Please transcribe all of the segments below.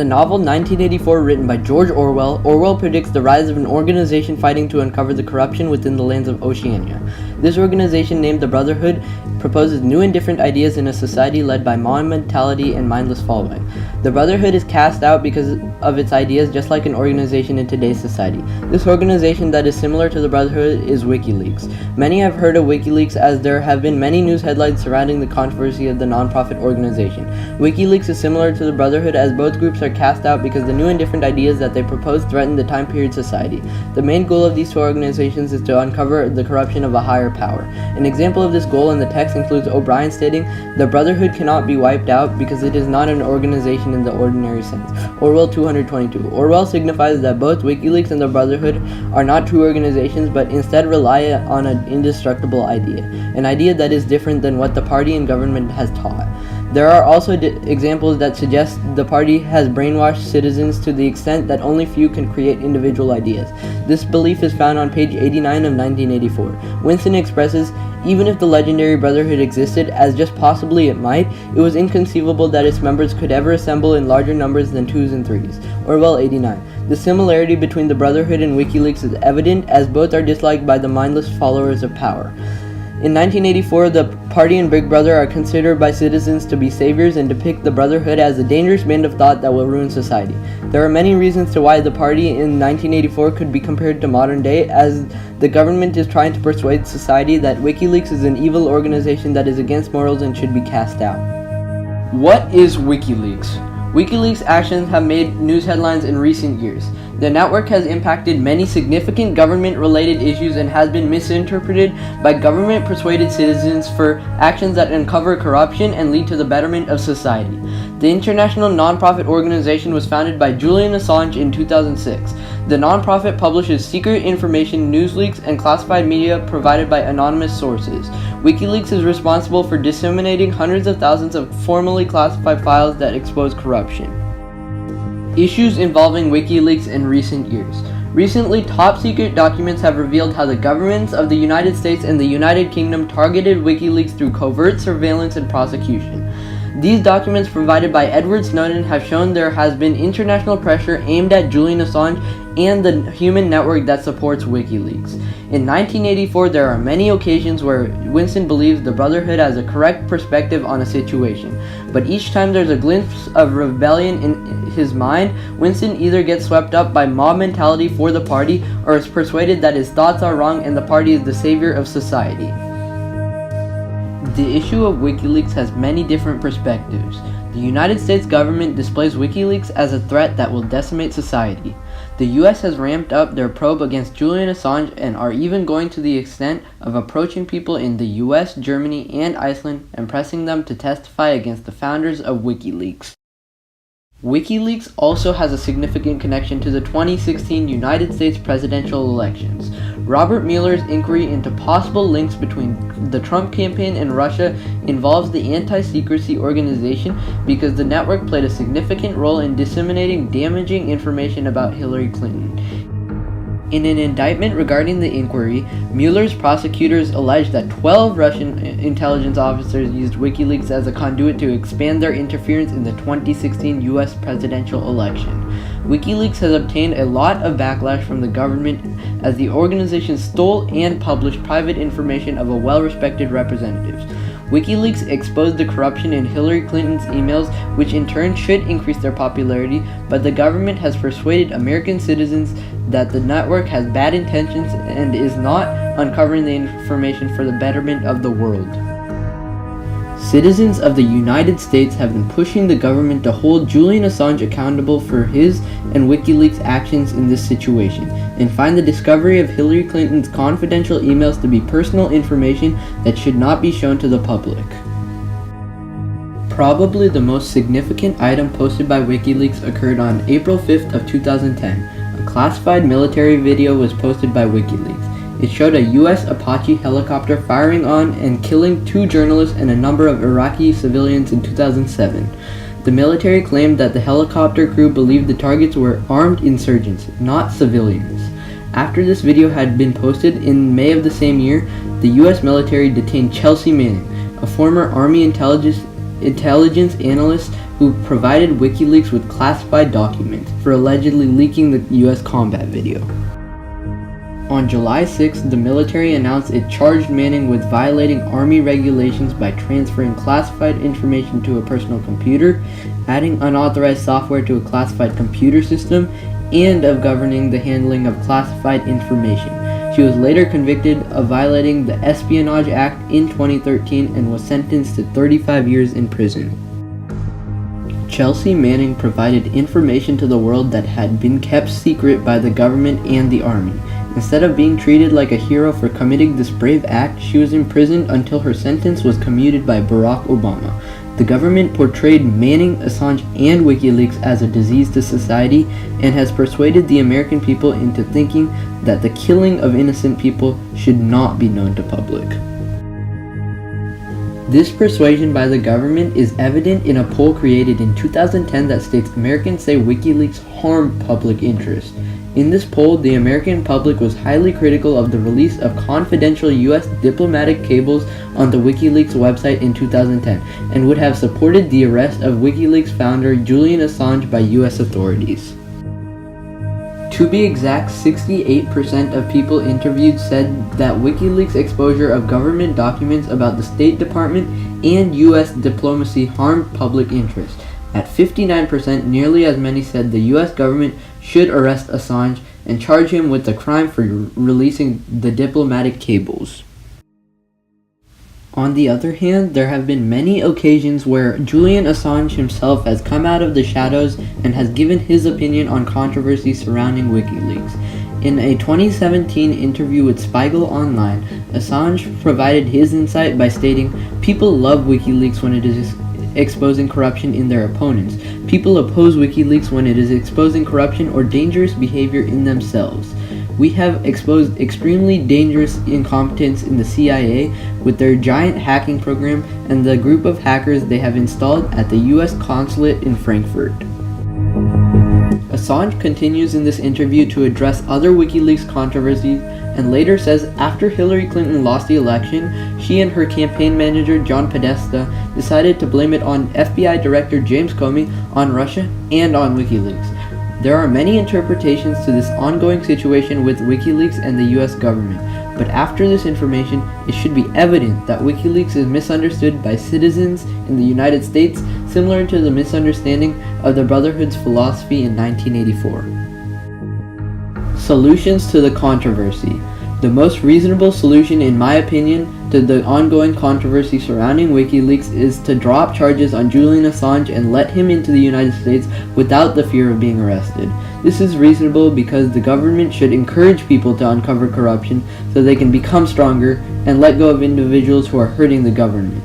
novel 1984 written by George Orwell, Orwell predicts the rise of an organization fighting to uncover the corruption within the lands of Oceania. This organization, named the Brotherhood, proposes new and different ideas in a society led by mob mentality and mindless following. The Brotherhood is cast out because of its ideas, just like an organization in today's society. This organization that is similar to the Brotherhood is Wikileaks. Many have heard of Wikileaks, as there have been many news headlines surrounding the controversy of the non-profit organization. Wikileaks is similar to the Brotherhood, as both groups are cast out because the new and different ideas that they propose threaten the time period society. The main goal of these two organizations is to uncover the corruption of a higher power. An example of this goal in the text includes O'Brien stating, "The Brotherhood cannot be wiped out because it is not an organization in the ordinary sense." Orwell 222. Orwell signifies that both Wikileaks and the Brotherhood are not true organizations, but instead rely on an indestructible idea, an idea that is different than what the party and government has taught. There are also examples that suggest the party has brainwashed citizens to the extent that only few can create individual ideas. This belief is found on page 89 of 1984. Winston expresses, "Even if the legendary Brotherhood existed, as just possibly it might, it was inconceivable that its members could ever assemble in larger numbers than twos and threes." Orwell 89. The similarity between the Brotherhood and Wikileaks is evident, as both are disliked by the mindless followers of power. In 1984, the party and Big Brother are considered by citizens to be saviors and depict the Brotherhood as a dangerous band of thought that will ruin society. There are many reasons to why the party in 1984 could be compared to modern day, as the government is trying to persuade society that Wikileaks is an evil organization that is against morals and should be cast out. What is Wikileaks? Wikileaks' actions have made news headlines in recent years. The network has impacted many significant government-related issues and has been misinterpreted by government-persuaded citizens for actions that uncover corruption and lead to the betterment of society. The international non-profit organization was founded by Julian Assange in 2006. The non-profit publishes secret information, news leaks, and classified media provided by anonymous sources. Wikileaks is responsible for disseminating hundreds of thousands of formally classified files that expose corruption. Issues involving Wikileaks in recent years. Recently, top-secret documents have revealed how the governments of the United States and the United Kingdom targeted Wikileaks through covert surveillance and prosecution. These documents provided by Edward Snowden have shown there has been international pressure aimed at Julian Assange and the human network that supports Wikileaks. In 1984, there are many occasions where Winston believes the Brotherhood has a correct perspective on a situation, but each time there's a glimpse of rebellion in his mind, Winston either gets swept up by mob mentality for the party or is persuaded that his thoughts are wrong and the party is the savior of society. The issue of Wikileaks has many different perspectives. The United States government displays Wikileaks as a threat that will decimate society. The US has ramped up their probe against Julian Assange and are even going to the extent of approaching people in the US, Germany, and Iceland and pressing them to testify against the founders of Wikileaks. Wikileaks also has a significant connection to the 2016 United States presidential elections. Robert Mueller's inquiry into possible links between the Trump campaign and Russia involves the anti-secrecy organization because the network played a significant role in disseminating damaging information about Hillary Clinton. In an indictment regarding the inquiry, Mueller's prosecutors alleged that 12 Russian intelligence officers used Wikileaks as a conduit to expand their interference in the 2016 US presidential election. Wikileaks has obtained a lot of backlash from the government as the organization stole and published private information of a well-respected representatives. Wikileaks exposed the corruption in Hillary Clinton's emails, which in turn should increase their popularity, but the government has persuaded American citizens that the network has bad intentions and is not uncovering the information for the betterment of the world. Citizens of the United States have been pushing the government to hold Julian Assange accountable for his and Wikileaks' actions in this situation, and find the discovery of Hillary Clinton's confidential emails to be personal information that should not be shown to the public. Probably the most significant item posted by Wikileaks occurred on April 5th of 2010. A classified military video was posted by Wikileaks. It showed a US Apache helicopter firing on and killing 2 journalists and a number of Iraqi civilians in 2007. The military claimed that the helicopter crew believed the targets were armed insurgents, not civilians. After this video had been posted in May of the same year, the US military detained Chelsea Manning, a former Army intelligence analyst who provided WikiLeaks with classified documents for allegedly leaking the US combat video. On July 6th, the military announced it charged Manning with violating Army regulations by transferring classified information to a personal computer, adding unauthorized software to a classified computer system, and of governing the handling of classified information. She was later convicted of violating the Espionage Act in 2013 and was sentenced to 35 years in prison. Chelsea Manning provided information to the world that had been kept secret by the government and the army. Instead of being treated like a hero for committing this brave act, she was imprisoned until her sentence was commuted by Barack Obama. The government portrayed Manning, Assange, and WikiLeaks as a disease to society and has persuaded the American people into thinking that the killing of innocent people should not be known to public. This persuasion by the government is evident in a poll created in 2010 that states Americans say WikiLeaks harm public interest. In this poll, the American public was highly critical of the release of confidential U.S. diplomatic cables on the WikiLeaks website in 2010 and would have supported the arrest of WikiLeaks founder Julian Assange by U.S. authorities. To be exact, 68% of people interviewed said that WikiLeaks' exposure of government documents about the State Department and U.S. diplomacy harmed public interest. At 59%, nearly as many said the U.S. government should arrest Assange and charge him with the crime for releasing the diplomatic cables. On the other hand, there have been many occasions where Julian Assange himself has come out of the shadows and has given his opinion on controversy surrounding WikiLeaks. In a 2017 interview with Spiegel Online, Assange provided his insight by stating, "People love WikiLeaks when it is exposing corruption in their opponents. People oppose WikiLeaks when it is exposing corruption or dangerous behavior in themselves. We have exposed extremely dangerous incompetence in the CIA with their giant hacking program and the group of hackers they have installed at the US consulate in Frankfurt." Assange continues in this interview to address other WikiLeaks controversies and later says after Hillary Clinton lost the election, she and her campaign manager John Podesta decided to blame it on FBI Director James Comey, on Russia, and on WikiLeaks. There are many interpretations to this ongoing situation with WikiLeaks and the US government, but after this information, it should be evident that WikiLeaks is misunderstood by citizens in the United States, similar to the misunderstanding of the Brotherhood's philosophy in 1984. Solutions to the controversy. The most reasonable solution, in my opinion, to the ongoing controversy surrounding WikiLeaks is to drop charges on Julian Assange and let him into the United States without the fear of being arrested. This is reasonable because the government should encourage people to uncover corruption so they can become stronger and let go of individuals who are hurting the government.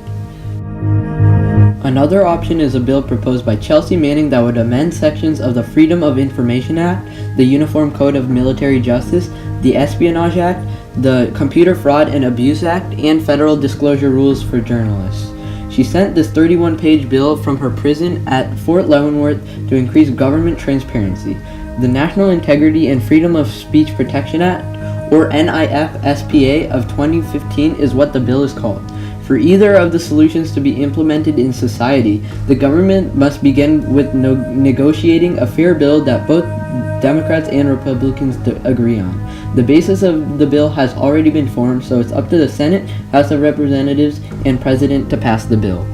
Another option is a bill proposed by Chelsea Manning that would amend sections of the Freedom of Information Act, the Uniform Code of Military Justice, the Espionage Act, the Computer Fraud and Abuse Act, and federal disclosure rules for journalists. She sent this 31-page bill from her prison at Fort Leavenworth to increase government transparency. The National Integrity and Freedom of Speech Protection Act, or NIF-SPA of 2015 is what the bill is called. For either of the solutions to be implemented in society, the government must begin with negotiating a fair bill that both Democrats and Republicans agree on. The basis of the bill has already been formed, so it's up to the Senate, House of Representatives, and President to pass the bill.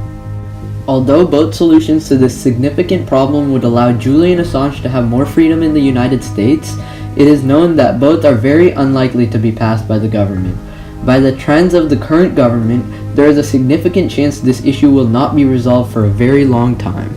Although both solutions to this significant problem would allow Julian Assange to have more freedom in the United States, it is known that both are very unlikely to be passed by the government. By the trends of the current government, there is a significant chance this issue will not be resolved for a very long time.